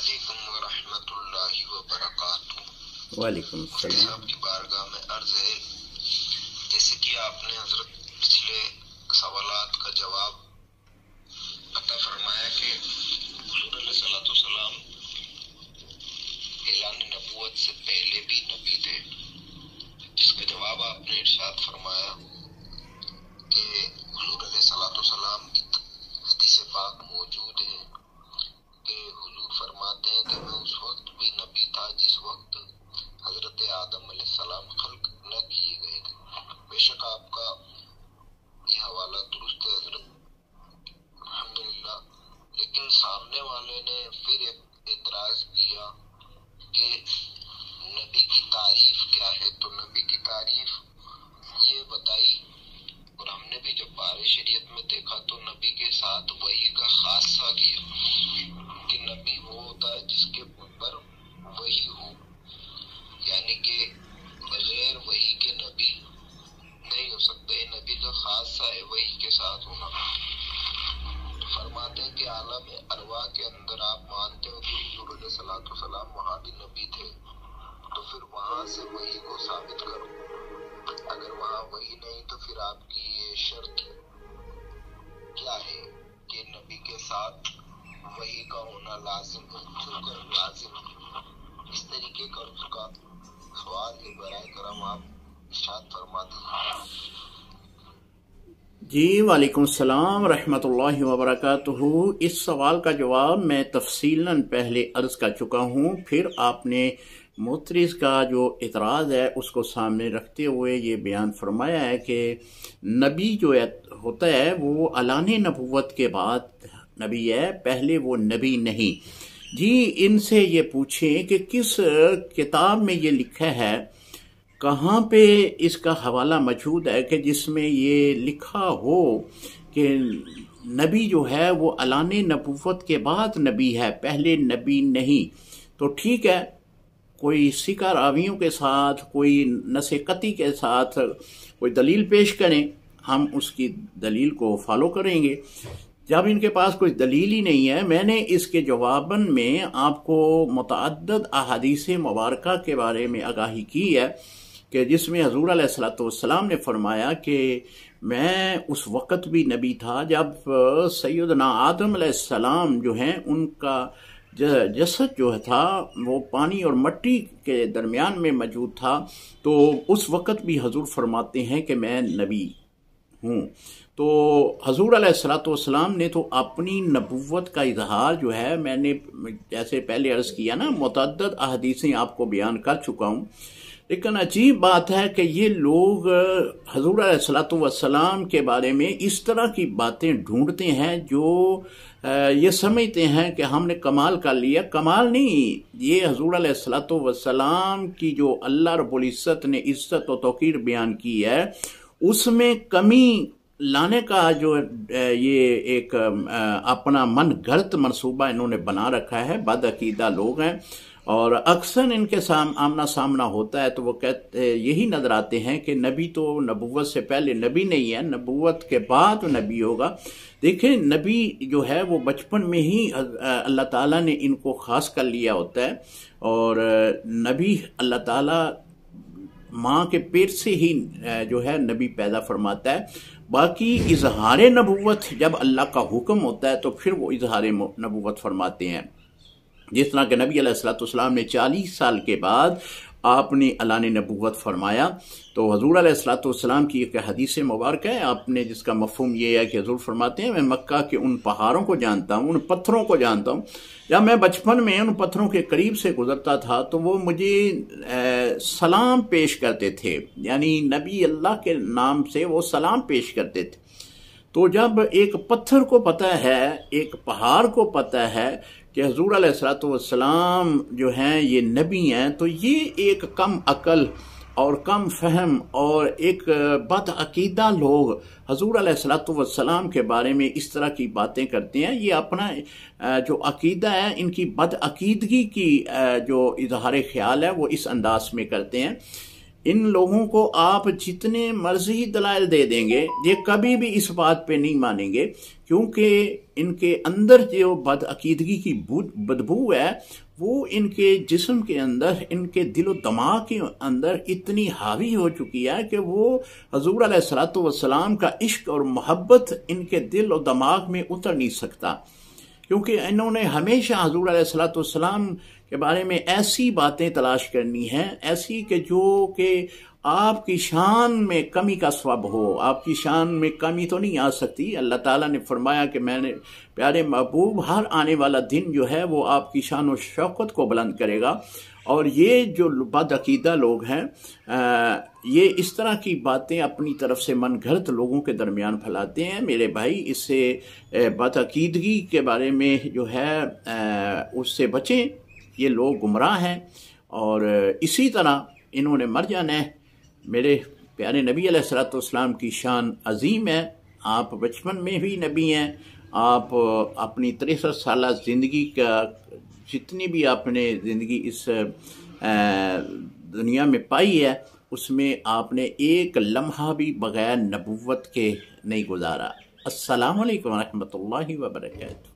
علیکم ورحمۃ اللہ وبرکاتہ۔ وعلیکم السلام۔ صاحب کی بارگاہ میں عرض ہے، جیسے کہ آپ نے حضرت پچھلے سوالات کا جواب عطا فرمایا کہ حضور علیہ الصلوۃ والسلام اعلان نبوت سے پہلے بھی نبی تھے، جس کا جواب آپ نے ارشاد فرمایا کہ حضور علیہ الصلوۃ والسلام کی حدیث پاک موجود ہے کہ حضور فرماتے ہیں کہ میں اس وقت بھی نبی تھا جس وقت حضرت آدم علیہ السلام خلق نہ کیے گئے تھے۔ بے شک آپ کا یہ حوالہ درست ہے حضرت، الحمدللہ، لیکن سامنے والے نے پھر اعتراض کیا کہ نبی کی تعریف کیا ہے، تو نبی کی تعریف یہ بتائی، اور ہم نے بھی جب بارے شریعت میں دیکھا تو نبی کے ساتھ وحی کا خاصہ کیا کہ نبی وہ ہوتا ہے جس کے اوپر وحی ہو، یعنی کہ بغیر وحی کے نبی نہیں ہو سکتا، یہ نبی کا خاصہ ہے وحی کے ساتھ ہونا۔ فرماتے ہیں کہ عالم ارواح کے اندر آپ مانتے ہو کہ حضور علیہ الصلوۃ والسلام وہاں بھی نبی تھے، تو پھر وہاں سے وحی کو ثابت کرو، اگر وہاں وحی نہیں تو پھر آپ کی یہ شرط کیا ہے کہ نبی کے ساتھ وحی کا ہونا لازم ہے، کیوں کر لازم ہے؟ اس طریقے کا اس کا سوال ہے، برائے کرم آپ ارشاد فرما دیجیے۔ جی وعلیکم السلام ورحمۃ اللہ وبرکاتہ۔ اس سوال کا جواب میں تفصیلاً پہلے عرض کر چکا ہوں، پھر آپ نے معترض کا جو اعتراض ہے اس کو سامنے رکھتے ہوئے یہ بیان فرمایا ہے کہ نبی جو ہوتا ہے وہ اعلان نبوت کے بعد نبی ہے، پہلے وہ نبی نہیں۔ جی ان سے یہ پوچھیں کہ کس کتاب میں یہ لکھا ہے، کہاں پہ اس کا حوالہ موجود ہے کہ جس میں یہ لکھا ہو کہ نبی جو ہے وہ اعلان نبوت کے بعد نبی ہے، پہلے نبی نہیں۔ تو ٹھیک ہے، کوئی سکہ راویوں کے ساتھ، کوئی نص قطعی کے ساتھ کوئی دلیل پیش کریں، ہم اس کی دلیل کو فالو کریں گے۔ جب ان کے پاس کوئی دلیل ہی نہیں ہے، میں نے اس کے جواباً میں آپ کو متعدد احادیث مبارکہ کے بارے میں آگاہی کی ہے کہ جس میں حضور علیہ الصلوۃ والسلام نے فرمایا کہ میں اس وقت بھی نبی تھا جب سیدنا آدم علیہ السلام جو ہیں ان کا جسد جو تھا وہ پانی اور مٹی کے درمیان میں موجود تھا، تو اس وقت بھی حضور فرماتے ہیں کہ میں نبی ہوں۔ تو حضور علیہ الصلوۃ والسلام نے تو اپنی نبوت کا اظہار جو ہے، میں نے جیسے پہلے عرض کیا نا، متعدد احادیثیں آپ کو بیان کر چکا ہوں، لیکن عجیب بات ہے کہ یہ لوگ حضور علیہ الصلوۃ والسلام کے بارے میں اس طرح کی باتیں ڈھونڈتے ہیں جو یہ سمجھتے ہیں کہ ہم نے کمال کر لیا۔ کمال نہیں، یہ حضور علیہ الصلوۃ والسلام کی جو اللہ رب العزت نے عزت و توقیر بیان کی ہے، اس میں کمی لانے کا جو یہ ایک اپنا من گھڑت منصوبہ انہوں نے بنا رکھا ہے، بد عقیدہ لوگ ہیں، اور اکثر ان کے آمنا سامنا ہوتا ہے تو وہ یہی نظر آتے ہیں کہ نبی تو نبوت سے پہلے نبی نہیں ہے، نبوت کے بعد نبی ہوگا۔ دیکھیں، نبی جو ہے وہ بچپن میں ہی اللہ تعالیٰ نے ان کو خاص کر لیا ہوتا ہے، اور نبی اللہ تعالیٰ ماں کے پیٹ سے ہی جو ہے نبی پیدا فرماتا ہے۔ باقی اظہار نبوت جب اللہ کا حکم ہوتا ہے تو پھر وہ اظہار نبوت فرماتے ہیں، جس طرح کہ نبی علیہ الصلوۃ والسلام نے 40 سال کے بعد آپ نے اعلان نبوت فرمایا۔ تو حضور علیہ الصلوۃ والسلام کی ایک حدیث مبارکہ ہے، آپ نے جس کا مفہوم یہ ہے کہ حضور فرماتے ہیں میں مکہ کے ان پہاڑوں کو جانتا ہوں، ان پتھروں کو جانتا ہوں، جب میں بچپن میں ان پتھروں کے قریب سے گزرتا تھا تو وہ مجھے سلام پیش کرتے تھے، یعنی نبی اللہ کے نام سے وہ سلام پیش کرتے تھے۔ تو جب ایک پتھر کو پتہ ہے، ایک پہاڑ کو پتہ ہے کہ حضور علیہ الصلوۃ والسلام جو ہیں یہ نبی ہیں، تو یہ ایک کم عقل اور کم فہم اور ایک بد عقیدہ لوگ حضور علیہ الصلوۃ والسلام کے بارے میں اس طرح کی باتیں کرتے ہیں۔ یہ اپنا جو عقیدہ ہے، ان کی بد عقیدگی کی جو اظہار خیال ہے وہ اس انداز میں کرتے ہیں ان لوگوں کو آپ جتنے مرضی دلائل دے دیں گے یہ کبھی بھی اس بات پہ نہیں مانیں گے، کیونکہ ان کے اندر جو بدعقیدگی کی بدبو ہے وہ ان کے جسم کے اندر، ان کے دل و دماغ کے اندر اتنی حاوی ہو چکی ہے کہ وہ حضور علیہ الصلوۃ والسلام کا عشق اور محبت ان کے دل و دماغ میں اتر نہیں سکتا، کیونکہ انہوں نے ہمیشہ حضور علیہ الصلوۃ والسلام کے بارے میں ایسی باتیں تلاش کرنی ہیں، ایسی کہ جو کہ آپ کی شان میں کمی کا سبب ہو۔ آپ کی شان میں کمی تو نہیں آ سکتی۔ اللہ تعالیٰ نے فرمایا کہ میں نے پیارے محبوب ہر آنے والا دن جو ہے وہ آپ کی شان و شوکت کو بلند کرے گا، اور یہ جو بد عقیدہ لوگ ہیں یہ اس طرح کی باتیں اپنی طرف سے من گھڑت لوگوں کے درمیان پھیلاتے ہیں۔ میرے بھائی، اس سے بد عقیدگی کے بارے میں جو ہے اس سے بچیں، یہ لوگ گمراہ ہیں اور اسی طرح انہوں نے مر جانا ہے۔ میرے پیارے نبی علیہ الصلوۃ والسلام کی شان عظیم ہے، آپ بچپن میں بھی نبی ہیں، آپ اپنی 63 سالہ زندگی کا جتنی بھی آپ نے زندگی اس دنیا میں پائی ہے اس میں آپ نے ایک لمحہ بھی بغیر نبوت کے نہیں گزارا۔ السلام علیکم ورحمۃ اللہ وبرکاتہ۔